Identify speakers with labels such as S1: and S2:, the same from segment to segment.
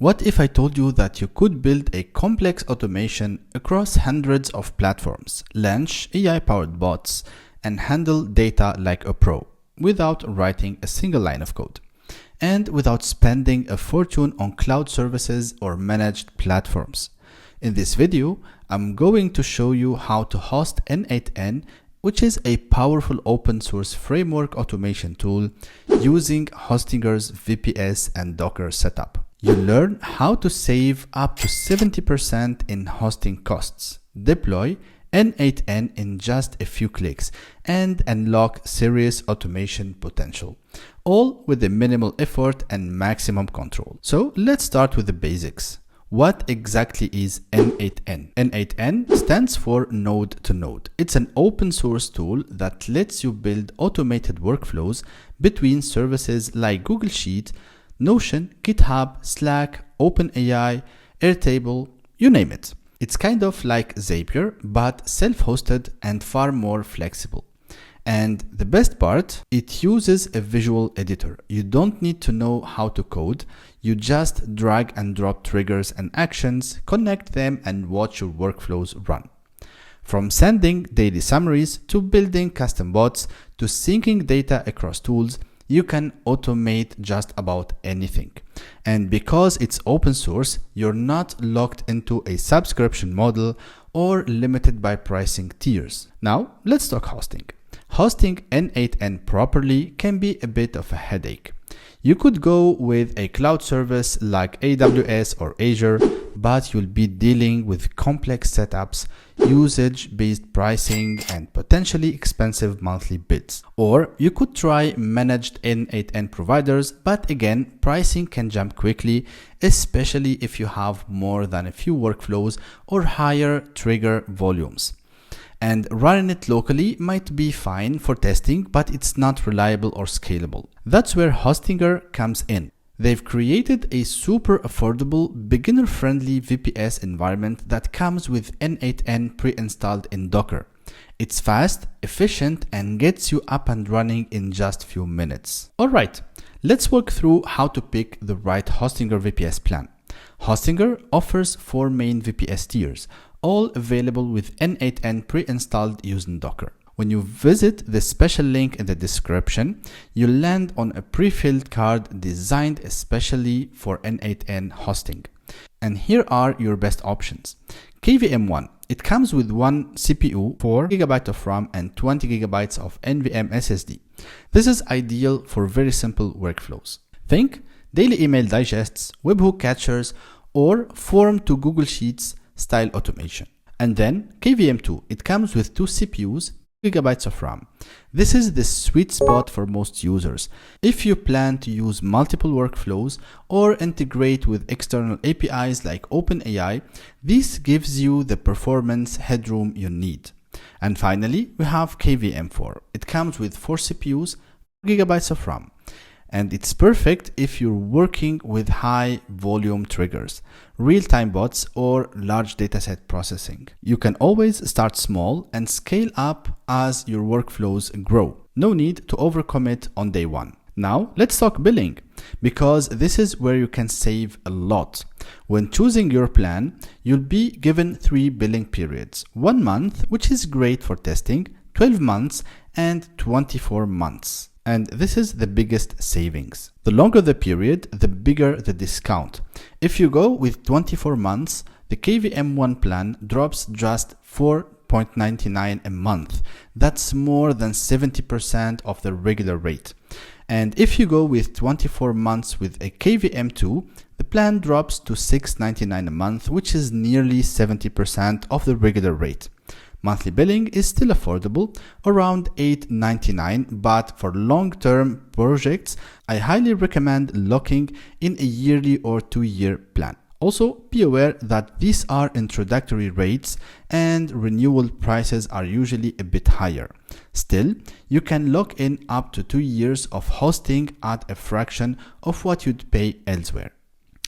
S1: What if I told you that you could build a complex automation across hundreds of platforms, launch AI-powered bots, and handle data like a pro without writing a single line of code, and without spending a fortune on cloud services or managed platforms? In this video, I'm going to show you how to host N8N, which is a powerful open source framework automation tool using Hostinger's VPS and Docker setup. You learn how to save up to 70% in hosting costs, deploy N8N in just a few clicks, and unlock serious automation potential, all with a minimal effort and maximum control. So let's start with the basics. What exactly is N8N? N8N stands for Node to Node. It's an open source tool that lets you build automated workflows between services like Google Sheets, Notion, GitHub, Slack, OpenAI, Airtable, you name it. It's kind of like Zapier, but self-hosted and far more flexible. And the best part, it uses a visual editor. You don't need to know how to code. You just drag and drop triggers and actions, connect them, and watch your workflows run. From sending daily summaries to building custom bots to syncing data across tools, you can automate just about anything. And because it's open source, you're not locked into a subscription model or limited by pricing tiers. Now, let's talk hosting. Hosting N8N properly can be a bit of a headache. You could go with a cloud service like AWS or Azure, but you'll be dealing with complex setups, usage-based pricing, and potentially expensive monthly bids. Or you could try managed N8N providers, but again, pricing can jump quickly, especially if you have more than a few workflows or higher trigger volumes. And running it locally might be fine for testing, but it's not reliable or scalable. That's where Hostinger comes in. They've created a super affordable, beginner-friendly VPS environment that comes with N8N pre-installed in Docker. It's fast, efficient, and gets you up and running in just a few minutes. Alright, let's walk through how to pick the right Hostinger VPS plan. Hostinger offers 4 main VPS tiers, all available with N8N pre-installed using Docker. When you visit the special link in the description, you'll land on a pre-filled card designed especially for N8N hosting. And here are your best options. KVM1. It comes with one CPU, 4 GB of RAM, and 20 GB of NVMe SSD. This is ideal for very simple workflows. Think daily email digests, webhook catchers, or form to Google Sheets style automation. And then KVM2, it comes with 2 CPUs, 2 GB of RAM. This is the sweet spot for most users. If you plan to use multiple workflows or integrate with external APIs like OpenAI, this gives you the performance headroom you need. And finally, we have KVM4. It comes with 4 CPUs, 2 GB of RAM. And it's perfect if you're working with high volume triggers, real-time bots, or large dataset processing. You can always start small and scale up as your workflows grow. No need to overcommit on day one. Now let's talk billing, because this is where you can save a lot. When choosing your plan, you'll be given 3 billing periods: 1 month, which is great for testing, 12 months, and 24 months. And this is the biggest savings. The longer the period, the bigger the discount. If you go with 24 months, the KVM1 plan drops just $4.99 a month. That's more than 70% of the regular rate. And if you go with 24 months with a KVM2, the plan drops to $6.99 a month, which is nearly 70% of the regular rate. Monthly billing is still affordable, around $8.99, but for long-term projects, I highly recommend locking in a yearly or 2-year plan. Also, be aware that these are introductory rates and renewal prices are usually a bit higher. Still, you can lock in up to 2 years of hosting at a fraction of what you'd pay elsewhere.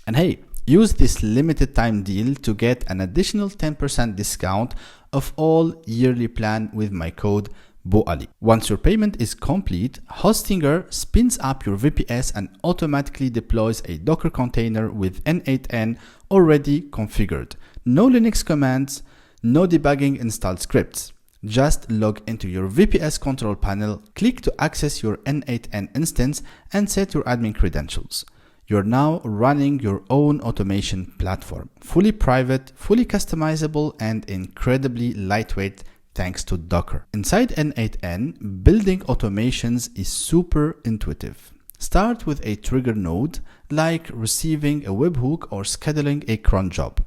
S1: And hey, use this limited time deal to get an additional 10% discount of all yearly plan with my code Bo Ali. Once your payment is complete, Hostinger spins up your VPS and automatically deploys a Docker container with N8N already configured. No Linux commands, no debugging installed scripts. Just log into your VPS control panel, click to access your N8N instance and set your admin credentials. You're now running your own automation platform, fully private, fully customizable, and incredibly lightweight thanks to Docker. Inside N8N, building automations is super intuitive. Start with a trigger node like receiving a webhook or scheduling a cron job.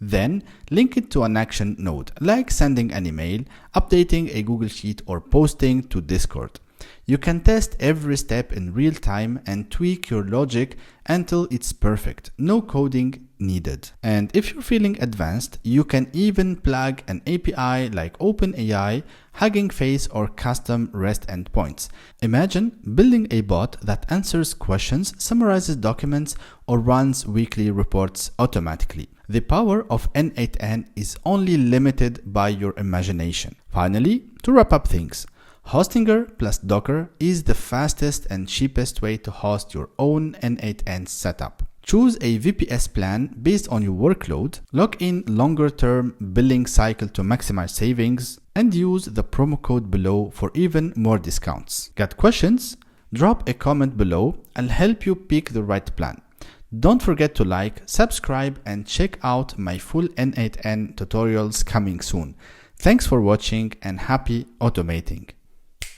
S1: Then link it to an action node like sending an email, updating a Google Sheet, or posting to Discord. You can test every step in real time and tweak your logic until it's perfect. No coding needed. And if you're feeling advanced, you can even plug an API like OpenAI, Hugging Face, or custom REST endpoints. Imagine building a bot that answers questions, summarizes documents, or runs weekly reports automatically. The power of N8N is only limited by your imagination. Finally, to wrap up things, Hostinger plus Docker is the fastest and cheapest way to host your own N8N setup. Choose a VPS plan based on your workload, lock in longer-term billing cycle to maximize savings, and use the promo code below for even more discounts. Got questions? Drop a comment below. I'll help you pick the right plan. Don't forget to like, subscribe, and check out my full N8N tutorials coming soon. Thanks for watching and happy automating.